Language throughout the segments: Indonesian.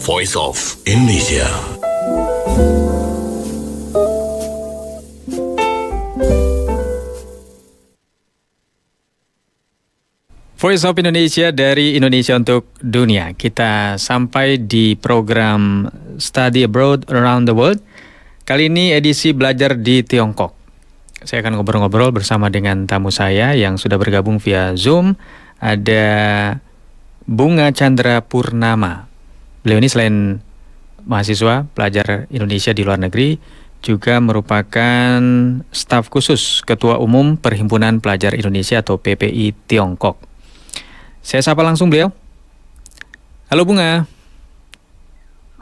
Voice of Indonesia. Voice of Indonesia dari Indonesia untuk dunia. Kita sampai di program Study Abroad Around the World. Kali ini edisi belajar di Tiongkok. Saya akan ngobrol-ngobrol bersama dengan tamu saya yang sudah bergabung via Zoom. Ada Bunga Chandra Purnama. Beliau ini selain mahasiswa, pelajar Indonesia di luar negeri, juga merupakan staf khusus Ketua Umum Perhimpunan Pelajar Indonesia atau PPI Tiongkok. Saya sapa langsung beliau. Halo Bunga.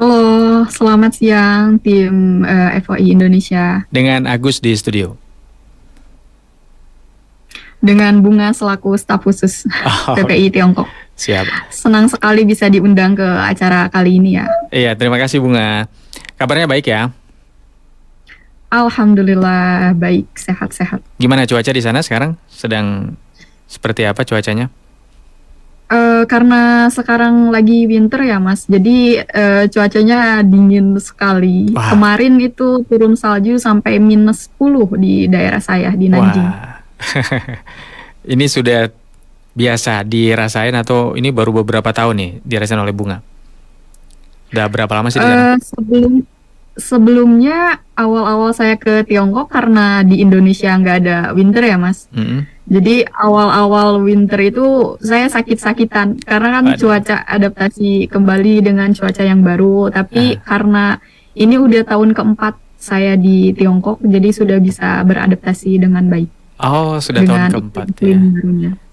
Halo, selamat siang tim FOI Indonesia. Dengan Agus di studio. Dengan Bunga selaku staf khusus PPI Tiongkok. Siap. Senang sekali bisa diundang ke acara kali ini ya. Iya, terima kasih Bunga. Kabarnya baik ya? Alhamdulillah baik, sehat-sehat. Gimana cuaca di sana sekarang? Sedang seperti apa cuacanya? Karena sekarang lagi winter ya Mas, jadi cuacanya dingin sekali. Wah. Kemarin itu turun salju sampai -10 di daerah saya di Nanjing. Wah. Ini sudah biasa dirasain atau ini baru beberapa tahun nih dirasain oleh Bunga? Udah berapa lama sih di sana? Sebelumnya awal-awal saya ke Tiongkok karena di Indonesia nggak ada winter ya Mas. Jadi awal-awal winter itu saya sakit-sakitan karena kan cuaca adaptasi kembali dengan cuaca yang baru. Tapi karena ini udah tahun keempat saya di Tiongkok, jadi sudah bisa beradaptasi dengan baik. Oh, sudah tahun keempat ya.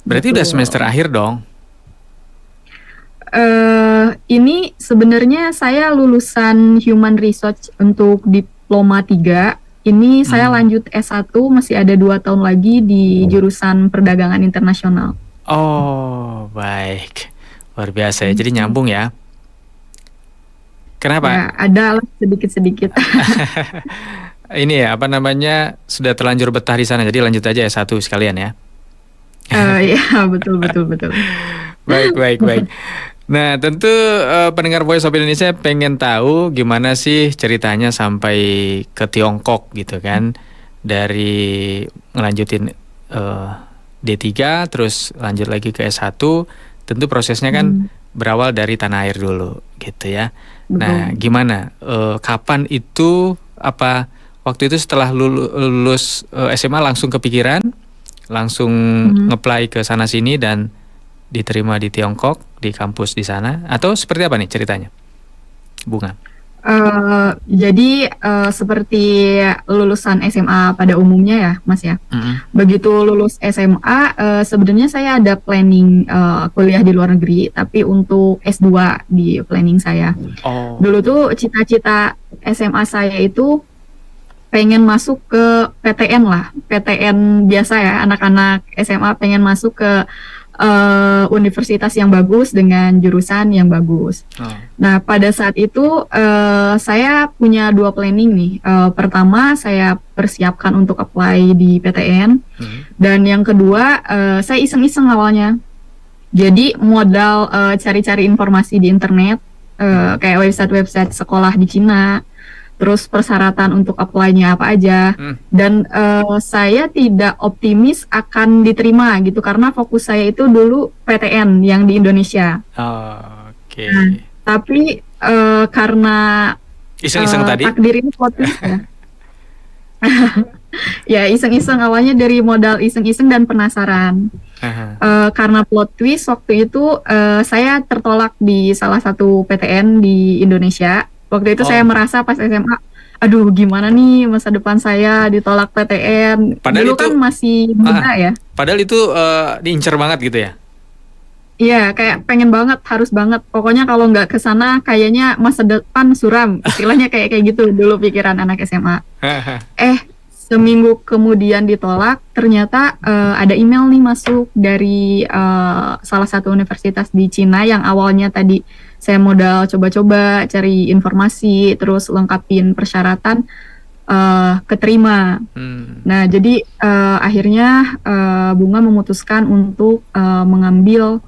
Berarti udah semester akhir dong? Ini sebenarnya saya lulusan Human Research untuk diploma 3. Ini saya lanjut S1, masih ada 2 tahun lagi di jurusan perdagangan internasional. Oh, baik. Luar biasa ya, jadi nyambung ya. Kenapa? Ya, ada lah sedikit-sedikit. Ini ya, apa namanya, sudah terlanjur betah di sana, jadi lanjut aja S1 sekalian ya. Ya, betul. Baik. Nah, tentu pendengar Voice of Indonesia pengen tahu gimana sih ceritanya sampai ke Tiongkok gitu kan. Dari ngelanjutin D3 terus lanjut lagi ke S1. Tentu prosesnya kan berawal dari tanah air dulu gitu ya. Nah, gimana? Kapan itu, apa waktu itu setelah lulus SMA langsung kepikiran, langsung nge-apply ke sana sini dan diterima di Tiongkok, di kampus di sana, atau seperti apa nih ceritanya, Bunga? Jadi seperti lulusan SMA pada umumnya ya, Mas ya. Begitu lulus SMA, sebenarnya saya ada planning kuliah di luar negeri, tapi untuk S2 di planning saya. Dulu tuh cita-cita SMA saya itu pengen masuk ke PTN lah, PTN biasa ya, anak-anak SMA pengen masuk ke universitas yang bagus dengan jurusan yang bagus. Nah, pada saat itu saya punya 2 planning nih. Pertama, saya persiapkan untuk apply di PTN, dan yang kedua, saya iseng-iseng awalnya. Jadi modal cari-cari informasi di internet, kayak website-website sekolah di Cina. Terus persyaratan untuk apply-nya apa aja, dan saya tidak optimis akan diterima gitu karena fokus saya itu dulu PTN yang di Indonesia. Oke. Nah, tapi karena iseng-iseng tadi takdir ini plot twist ya. Ya iseng-iseng, awalnya dari modal iseng-iseng dan penasaran. Karena plot twist waktu itu saya tertolak di salah satu PTN di Indonesia. Waktu itu saya merasa pas SMA, aduh gimana nih masa depan saya ditolak PTN. Padahal dulu itu, kan masih muda ya. Padahal itu diincar banget gitu ya? Iya, kayak pengen banget, harus banget. Pokoknya kalau nggak ke sana kayaknya masa depan suram. Istilahnya kayak gitu dulu pikiran anak SMA. Seminggu kemudian ditolak, ternyata ada email nih masuk dari salah satu universitas di Cina yang awalnya tadi saya modal coba-coba cari informasi, terus lengkapin persyaratan, keterima. Nah, jadi akhirnya Bunga memutuskan untuk mengambil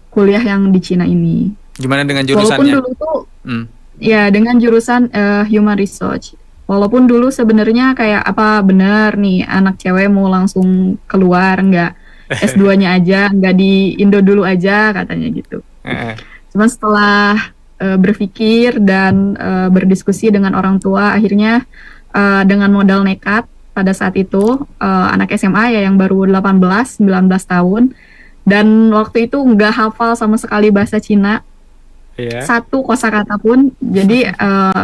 kuliah yang di Cina ini. Gimana dengan Walaupun jurusannya? dulu tuh Hmm. ya dengan jurusan Human Research. Walaupun dulu sebenarnya kayak apa bener nih anak cewek mau langsung keluar, nggak S2-nya aja, nggak di Indo dulu aja katanya gitu. Eh, Cuman setelah berpikir dan berdiskusi dengan orang tua, akhirnya dengan modal nekat pada saat itu anak SMA ya yang baru 18-19 tahun dan waktu itu nggak hafal sama sekali bahasa Cina, Iya. satu kosakata pun. Jadi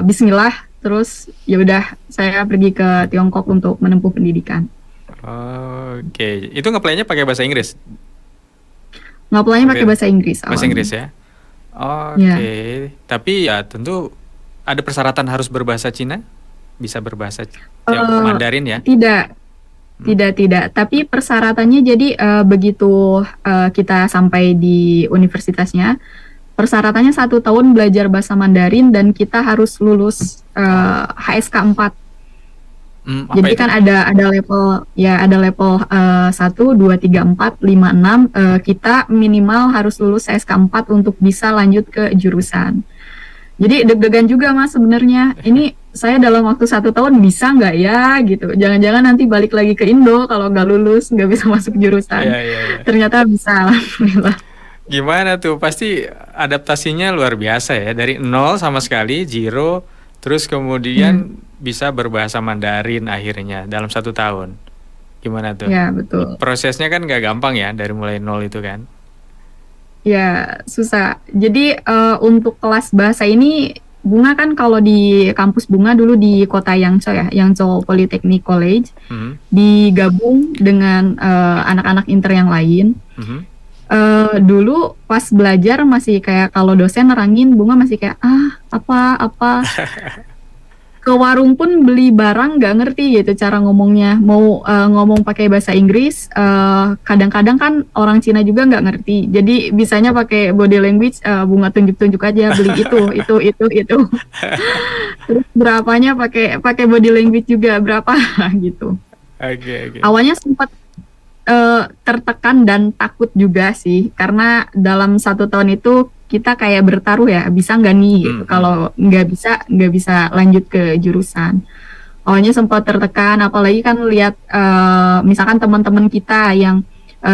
Bismillah, terus ya udah saya pergi ke Tiongkok untuk menempuh pendidikan. Oke, itu ngeplay-nya pakai bahasa Inggris? Ngaplanya pakai Oke. bahasa Inggris Bahasa awalnya. Inggris ya? Ya. Oke, tapi ya tentu ada persyaratan harus berbahasa Cina? Bisa berbahasa Eh, Mandarin ya? tidak, Hmm. tidak. Tapi persyaratannya jadi begitu kita sampai di universitasnya, persyaratannya 1 tahun belajar bahasa Mandarin dan kita harus lulus HSK 4. Apa Jadi itu? kan ada level ya ada level 1, 2, 3, 4, 5, 6. Kita minimal harus lulus HSK 4 untuk bisa lanjut ke jurusan. Jadi deg-degan juga Mas sebenarnya. Ini saya dalam waktu 1 tahun bisa nggak ya gitu. Jangan-jangan nanti balik lagi ke Indo kalau nggak lulus nggak bisa masuk jurusan. Iya, iya, iya. Ternyata bisa, alhamdulillah. Gimana tuh? Pasti adaptasinya luar biasa ya. Dari nol sama sekali, zero, terus kemudian bisa berbahasa Mandarin akhirnya dalam 1 tahun. Gimana tuh? Ya betul. Prosesnya kan nggak gampang ya dari mulai nol itu kan? Ya susah. Jadi untuk kelas bahasa ini Bunga kan kalau di kampus Bunga dulu di kota Yangzhou ya, Yangzhou Polytechnic College, Mhm, digabung dengan anak-anak inter yang lain. mhm. Dulu pas belajar masih kayak kalau dosen nerangin Bunga masih kayak apa ke warung pun beli barang nggak ngerti gitu cara ngomongnya, mau ngomong pakai bahasa Inggris, kadang-kadang kan orang Cina juga nggak ngerti, jadi bisanya pakai body language, Bunga tunjuk-tunjuk aja beli itu. Terus berapanya pakai pakai body language juga berapa gitu. Oke, oke. Awalnya sempat tertekan dan takut juga sih, karena dalam 1 tahun itu kita kayak bertaruh ya, bisa nggak nih gitu. Kalau nggak bisa lanjut ke jurusan. Awalnya sempat tertekan, apalagi kan lihat misalkan teman-teman kita yang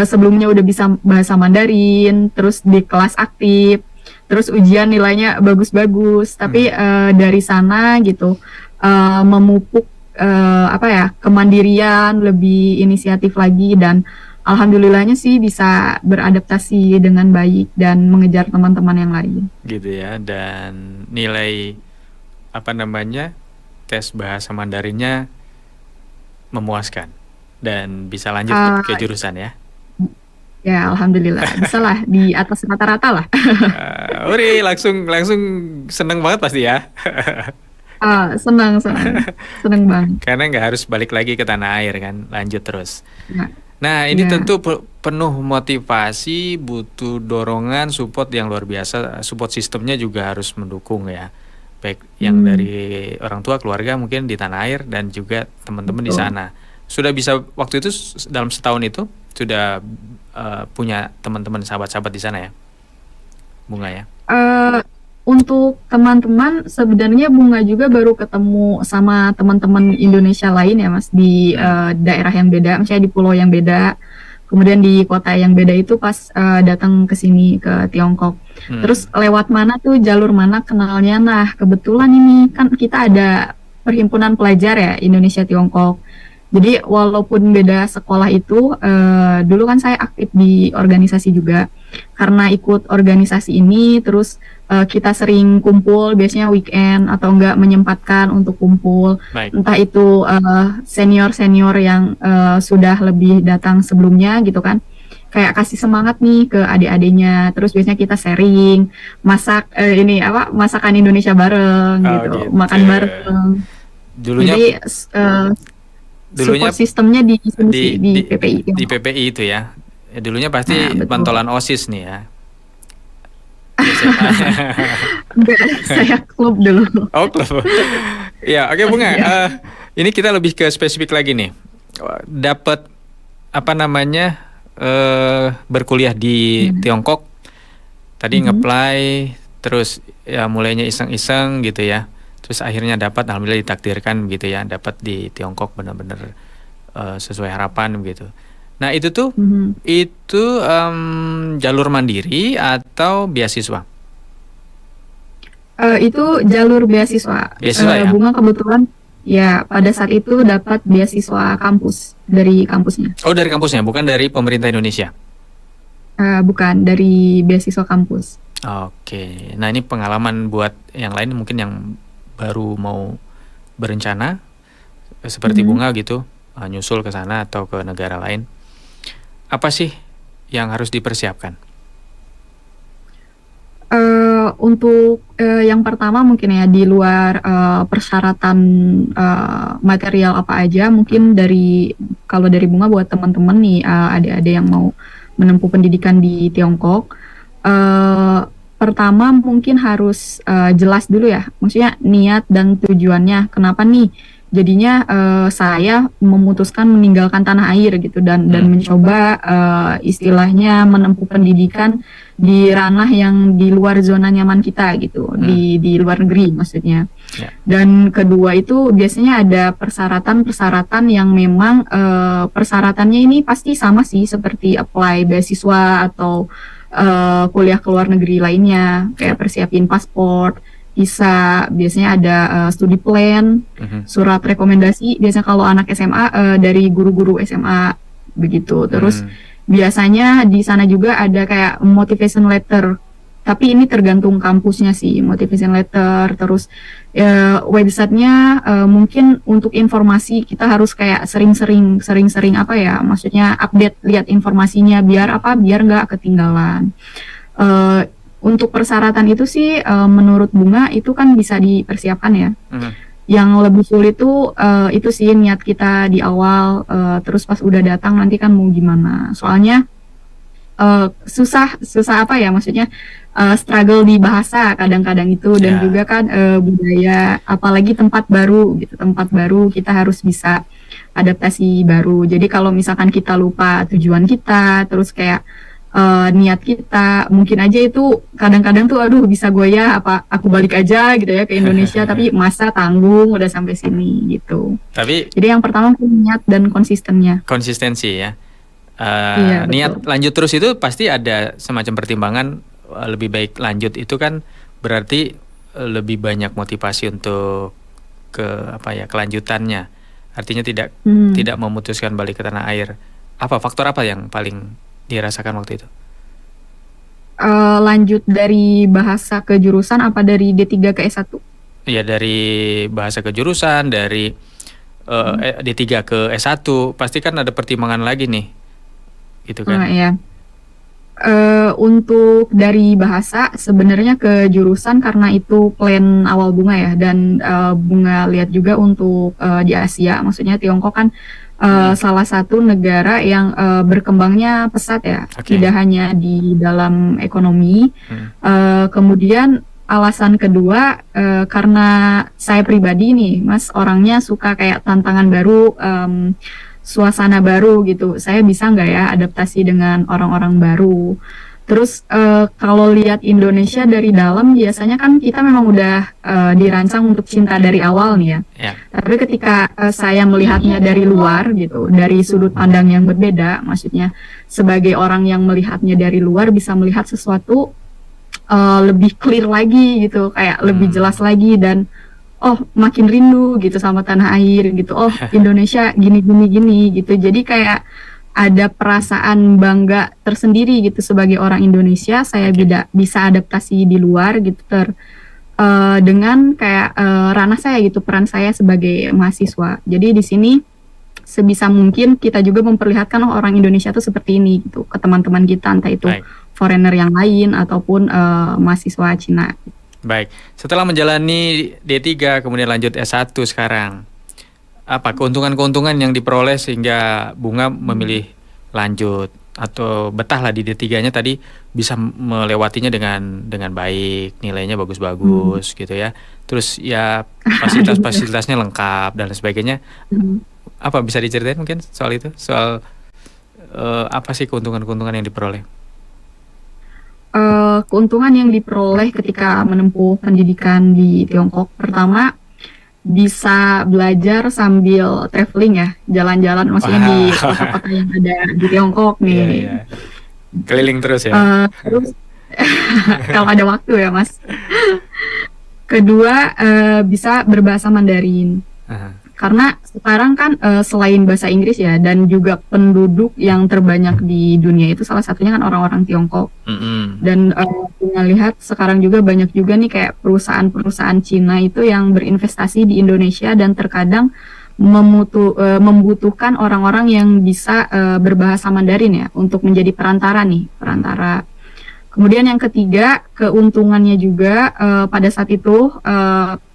sebelumnya udah bisa bahasa Mandarin, terus di kelas aktif, terus ujian nilainya bagus-bagus, tapi dari sana gitu memupuk kemandirian, lebih inisiatif lagi, dan alhamdulillahnya sih bisa beradaptasi dengan baik dan mengejar teman-teman yang lain. Gitu ya. Dan nilai apa namanya tes bahasa Mandarinnya memuaskan dan bisa lanjut ke jurusan ya. Ya alhamdulillah, bisa lah di atas rata-rata lah. Uri langsung seneng banget pasti ya. Senang banget. Karena nggak harus balik lagi ke tanah air kan, lanjut terus. Ya, Nah, ini ya. tentu penuh motivasi, butuh dorongan, support yang luar biasa. Support sistemnya juga harus mendukung ya. Baik yang dari orang tua, keluarga mungkin di tanah air dan juga teman-teman di Betul. sana. Sudah bisa waktu itu dalam setahun itu sudah punya teman-teman sahabat-sahabat di sana ya, Bunga ya. Untuk teman-teman sebenarnya Bunga juga baru ketemu sama teman-teman Indonesia lain ya Mas di daerah yang beda, misalnya di pulau yang beda, kemudian di kota yang beda itu pas datang ke sini ke Tiongkok. Terus lewat mana tuh, jalur mana kenalnya? Nah kebetulan ini kan kita ada perhimpunan pelajar ya Indonesia Tiongkok. Jadi walaupun beda sekolah itu, dulu kan saya aktif di organisasi juga. Karena ikut organisasi ini, terus kita sering kumpul, biasanya weekend atau enggak menyempatkan untuk kumpul. Baik. Entah itu senior-senior yang sudah lebih datang sebelumnya gitu kan. Kayak kasih semangat nih ke adik-adiknya. Terus biasanya kita sharing, masak masakan Indonesia bareng gitu, makan bareng. Dulunya Jadi support sistemnya di PPI. Di PPI itu ya. Dulunya pasti Nah, betul. bantolan OSIS nih ya. Enggak, saya klub dulu. Oh, klub. Ya, oke Bunga. Ini kita lebih ke spesifik lagi nih. Dapat apa namanya berkuliah di Tiongkok. Tadi nge-apply terus ya mulainya iseng-iseng gitu ya. Terus akhirnya dapat, alhamdulillah ditakdirkan gitu ya, dapat di Tiongkok benar-benar sesuai harapan gitu. Nah itu tuh itu jalur mandiri atau beasiswa? Itu jalur beasiswa. Beasiswa ya? Bunga kebetulan ya pada saat itu dapat beasiswa kampus dari kampusnya. Oh dari kampusnya, bukan dari pemerintah Indonesia? Bukan, dari beasiswa kampus. Oke, nah ini pengalaman buat yang lain mungkin yang baru mau berencana seperti Bunga gitu, nyusul ke sana atau ke negara lain. Apa sih yang harus dipersiapkan? Untuk yang pertama mungkin ya di luar persyaratan material apa aja, mungkin kalau dari Bunga buat teman-teman nih adik-adik yang mau menempuh pendidikan di Tiongkok, pertama mungkin harus jelas dulu ya, maksudnya niat dan tujuannya. Kenapa nih jadinya saya memutuskan meninggalkan tanah air gitu dan mencoba istilahnya menempuh pendidikan di ranah yang di luar zona nyaman kita gitu, di luar negeri maksudnya. Dan kedua itu biasanya ada persyaratan yang memang persyaratannya ini pasti sama sih seperti apply beasiswa atau kuliah ke luar negeri lainnya, kayak persiapin paspor, visa, biasanya ada studi plan, surat rekomendasi, biasanya kalau anak SMA dari guru-guru SMA begitu. Terus biasanya di sana juga ada kayak motivation letter, tapi ini tergantung kampusnya sih, motivation letter. Terus websitenya mungkin untuk informasi kita harus kayak sering-sering apa ya, maksudnya update, lihat informasinya biar nggak ketinggalan. Untuk persyaratan itu sih menurut Bunga itu kan bisa dipersiapkan ya. Yang lebih sulit itu sih niat kita di awal, terus pas udah datang nanti kan mau gimana. Soalnya susah apa ya, maksudnya struggle di bahasa kadang-kadang itu, dan juga kan budaya, apalagi tempat baru kita harus bisa adaptasi baru. Jadi kalau misalkan kita lupa tujuan kita, terus kayak niat kita, mungkin aja itu kadang-kadang tuh aduh bisa goyah, apa aku balik aja gitu ya ke Indonesia, tapi masa tanggung udah sampai sini gitu. Jadi yang pertama niat dan konsistensi ya. Iya, niat betul. Lanjut terus itu pasti ada semacam pertimbangan, lebih baik lanjut itu kan berarti lebih banyak motivasi untuk kelanjutannya. Artinya tidak memutuskan balik ke tanah air. Faktor apa yang paling dirasakan waktu itu? Lanjut dari bahasa ke jurusan apa dari D3 ke S1? Ya dari bahasa ke jurusan, dari D3 ke S1, pasti kan ada pertimbangan lagi nih, gitu kan? Iya. Untuk dari bahasa sebenarnya ke jurusan karena itu plan awal Bunga ya, dan Bunga lihat juga untuk di Asia, maksudnya Tiongkok kan salah satu negara yang berkembangnya pesat ya, tidak hanya di dalam ekonomi. Kemudian alasan kedua, karena saya pribadi nih Mas orangnya suka kayak tantangan baru, suasana baru gitu. Saya bisa nggak ya adaptasi dengan orang-orang baru. Terus kalau lihat Indonesia dari dalam, biasanya kan kita memang udah dirancang untuk cinta dari awal nih ya. Tapi ketika saya melihatnya dari luar gitu, dari sudut pandang yang berbeda, maksudnya sebagai orang yang melihatnya dari luar bisa melihat sesuatu lebih clear lagi gitu, kayak lebih jelas lagi, dan makin rindu gitu sama tanah air gitu. Indonesia gini gitu. Jadi kayak ada perasaan bangga tersendiri gitu sebagai orang Indonesia. Saya bisa adaptasi di luar gitu dengan kayak ranah saya gitu, peran saya sebagai mahasiswa. Jadi di sini sebisa mungkin kita juga memperlihatkan orang Indonesia tuh seperti ini gitu ke teman-teman kita, entah itu foreigner yang lain ataupun mahasiswa Cina. Baik, setelah menjalani D3 kemudian lanjut S1 sekarang, apa keuntungan-keuntungan yang diperoleh sehingga Bunga memilih lanjut atau betahlah di D3-nya tadi, bisa melewatinya dengan baik, nilainya bagus-bagus gitu ya. Terus ya fasilitas-fasilitasnya lengkap dan sebagainya. Apa bisa diceritain mungkin soal itu? Soal apa sih keuntungan-keuntungan yang diperoleh? keuntungan yang diperoleh ketika menempuh pendidikan di Tiongkok, pertama bisa belajar sambil traveling ya, jalan-jalan maksudnya di kota-kota yang ada di Tiongkok Iya, nih. iya. Keliling terus ya. Terus kalau ada waktu ya Mas. Kedua, bisa berbahasa Mandarin. Aha. Karena sekarang kan selain bahasa Inggris ya, dan juga penduduk yang terbanyak di dunia itu salah satunya kan orang-orang Tiongkok. Dan punya lihat sekarang juga banyak juga nih kayak perusahaan-perusahaan Cina itu yang berinvestasi di Indonesia dan terkadang membutuhkan orang-orang yang bisa berbahasa Mandarin ya untuk menjadi perantara. Kemudian yang ketiga, keuntungannya juga pada saat itu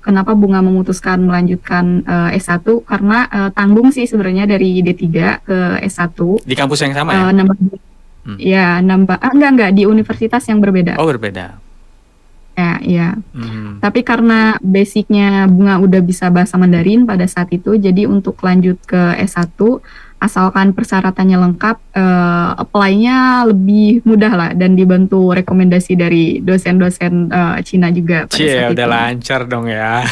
kenapa Bunga memutuskan melanjutkan S1 karena tanggung sih sebenarnya dari D3 ke S1. Di kampus yang sama ya? Enggak di universitas yang berbeda. Oh, berbeda. Ya. Tapi karena basicnya Bunga udah bisa bahasa Mandarin pada saat itu, jadi untuk lanjut ke S1 asalkan persyaratannya lengkap, apply-nya lebih mudah lah dan dibantu rekomendasi dari dosen-dosen Cina juga pada saat udah itu. lancar dong ya.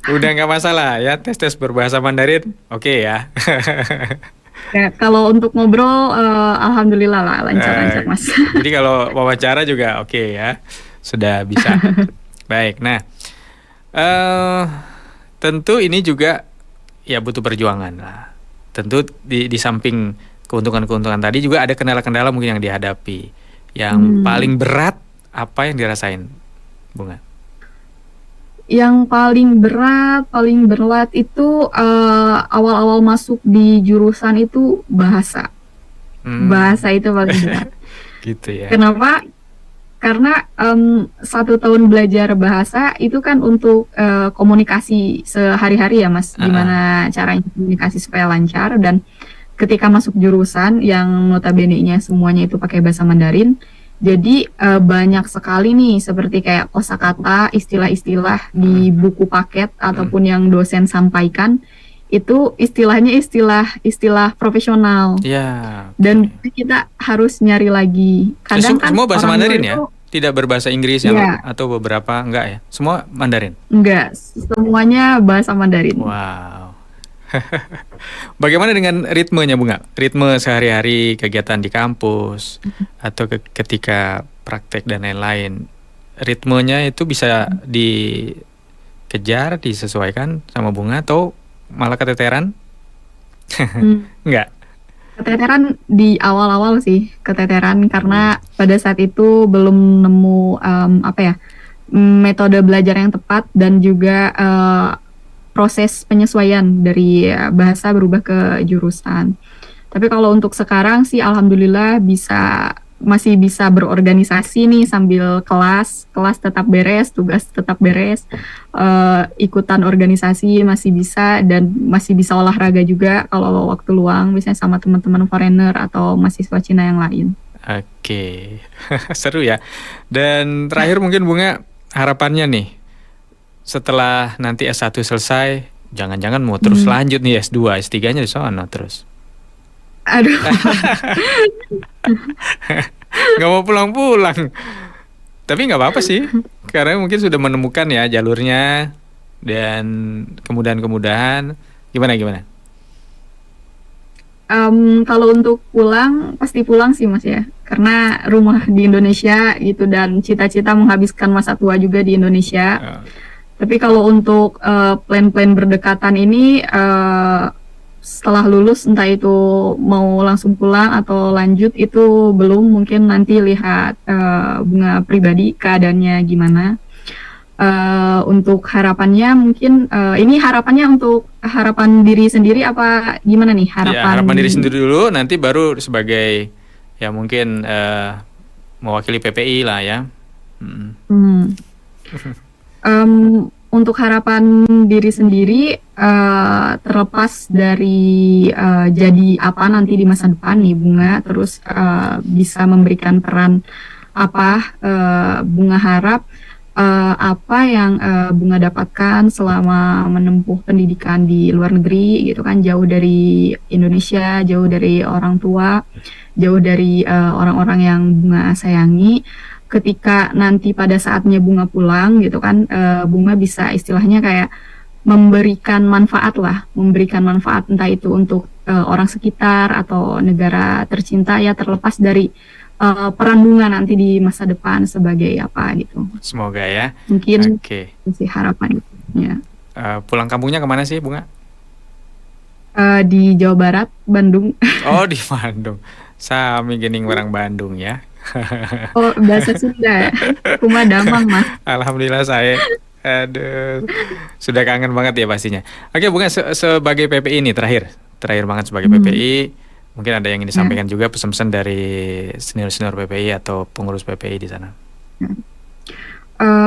Udah nggak masalah ya, tes berbahasa Mandarin, oke ya. Ya, kalau untuk ngobrol, alhamdulillah lah lancar-lancar Mas. Jadi kalau wawancara juga oke ya, sudah bisa. Baik, nah tentu ini juga ya butuh perjuangan lah. Tentu di samping keuntungan-keuntungan tadi juga ada kendala-kendala mungkin yang dihadapi. Yang paling berat apa yang dirasain, Bunga? Yang paling berat itu awal-awal masuk di jurusan itu bahasa. Bahasa itu paling berat. Gitu ya. Kenapa? Karena 1 tahun belajar bahasa itu kan untuk komunikasi sehari-hari ya Mas, gimana caranya komunikasi supaya lancar, dan ketika masuk jurusan yang notabene-nya semuanya itu pakai bahasa Mandarin, jadi banyak sekali nih seperti kayak kosakata, istilah-istilah di buku paket ataupun yang dosen sampaikan itu istilahnya istilah profesional. Ya. Dan kita harus nyari lagi. Kadang kan semua bahasa Mandarin ya? itu, Tidak berbahasa Inggris atau beberapa enggak ya? Semua Mandarin? Enggak, semuanya bahasa Mandarin. Wow. Bagaimana dengan ritmenya, Bunga? Ritme sehari-hari, kegiatan di kampus atau ketika praktek dan lain-lain. Ritmenya itu bisa dikejar, disesuaikan sama Bunga atau malah keteteran? Enggak. Keteteran di awal-awal sih, keteteran karena pada saat itu belum nemu metode belajar yang tepat dan juga proses penyesuaian dari bahasa berubah ke jurusan. Tapi kalau untuk sekarang sih alhamdulillah masih bisa berorganisasi nih sambil kelas tetap beres, tugas tetap beres, ikutan organisasi masih bisa, dan masih bisa olahraga juga kalau waktu luang, misalnya sama teman-teman foreigner atau mahasiswa Cina yang lain. Oke, seru ya. Dan terakhir mungkin Bunga, harapannya nih, setelah nanti S1 selesai, jangan-jangan mau terus lanjut nih S2, S3-nya di sana terus. Aduh. Gak mau pulang-pulang. Tapi gak apa-apa sih, karena mungkin sudah menemukan ya jalurnya. Dan kemudahan-kemudahan gimana? Kalau untuk pulang, pasti pulang sih Mas ya, karena rumah di Indonesia gitu dan cita-cita menghabiskan masa tua juga di Indonesia. Tapi kalau untuk plan-plan berdekatan ini, setelah lulus entah itu mau langsung pulang atau lanjut itu belum, mungkin nanti lihat Bunga pribadi keadaannya gimana. Untuk harapannya mungkin ini harapannya untuk harapan diri sendiri apa gimana nih harapan diri sendiri dulu, nanti baru sebagai ya mungkin mewakili PPI lah ya. Untuk harapan diri sendiri, terlepas dari jadi apa nanti di masa depan nih Bunga, terus bisa memberikan peran apa, Bunga harap apa yang Bunga dapatkan selama menempuh pendidikan di luar negeri gitu kan, jauh dari Indonesia, jauh dari orang tua, jauh dari orang-orang yang Bunga sayangi. Ketika nanti pada saatnya Bunga pulang gitu kan, Bunga bisa istilahnya kayak memberikan manfaat lah, memberikan manfaat entah itu untuk orang sekitar atau negara tercinta ya, terlepas dari peran Bunga nanti di masa depan sebagai apa gitu. Semoga ya. Mungkin Oke. sih harapan gitu. Ya. Pulang kampungnya kemana sih Bunga? Di Jawa Barat, Bandung. Oh di Bandung. Sami gening orang Bandung ya. Oh, bahasa Sunda ya. Kuma damang, Mas. Alhamdulillah saya. Aduh, sudah kangen banget ya pastinya. Oke Bunga, sebagai PPI ini terakhir banget sebagai PPI. Mungkin ada yang ingin disampaikan juga pesan-pesan dari senior-senior PPI atau pengurus PPI di sana.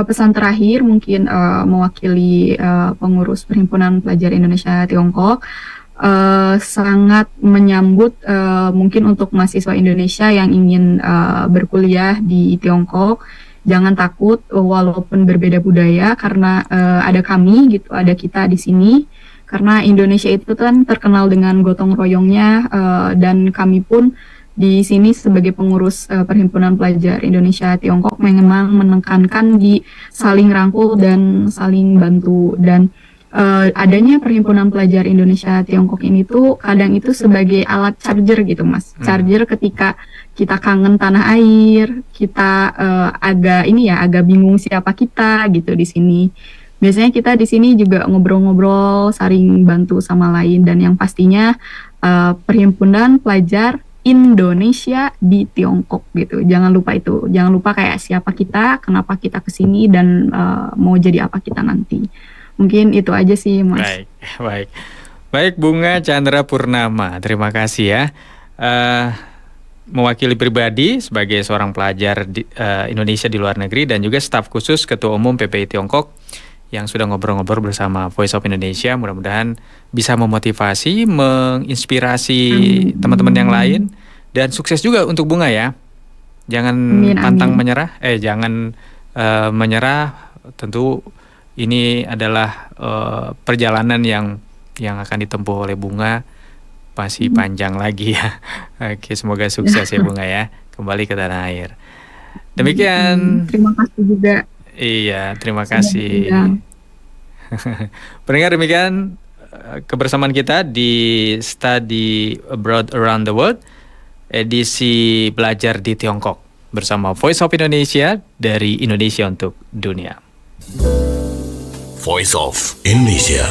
Pesan terakhir mungkin mewakili pengurus Perhimpunan Pelajar Indonesia Tiongkok, sangat menyambut mungkin untuk mahasiswa Indonesia yang ingin berkuliah di Tiongkok. Jangan takut walaupun berbeda budaya, karena ada kami gitu, ada kita di sini. Karena Indonesia itu kan terkenal dengan gotong royongnya, dan kami pun di sini sebagai pengurus Perhimpunan Pelajar Indonesia Tiongkok memang menekankan di saling rangkul dan saling bantu. Dan adanya Perhimpunan Pelajar Indonesia Tiongkok ini tuh kadang itu sebagai alat charger gitu, Mas. Charger ketika kita kangen tanah air, kita agak bingung siapa kita gitu di sini. Biasanya kita di sini juga ngobrol-ngobrol, saling bantu sama lain, dan yang pastinya Perhimpunan Pelajar Indonesia di Tiongkok gitu. Jangan lupa itu. Jangan lupa kayak siapa kita, kenapa kita kesini, dan mau jadi apa kita nanti. Mungkin itu aja sih, Mas. Baik Bunga Chandra Purnama, terima kasih ya. Mewakili pribadi sebagai seorang pelajar Indonesia di luar negeri dan juga staf khusus Ketua Umum PPI Tiongkok yang sudah ngobrol-ngobrol bersama Voice of Indonesia. Mudah-mudahan bisa memotivasi, menginspirasi teman-teman yang lain, dan sukses juga untuk Bunga ya. Jangan pantang menyerah, jangan menyerah. Tentu ini adalah perjalanan yang akan ditempuh oleh Bunga, masih panjang lagi ya. Oke, semoga sukses ya Bunga ya, kembali ke tanah air. Demikian. Terima kasih juga. Iya, terima kasih. Pendengar, demikian kebersamaan kita di Study Abroad Around the World, edisi Belajar di Tiongkok bersama Voice of Indonesia dari Indonesia untuk Dunia. Voice of Indonesia.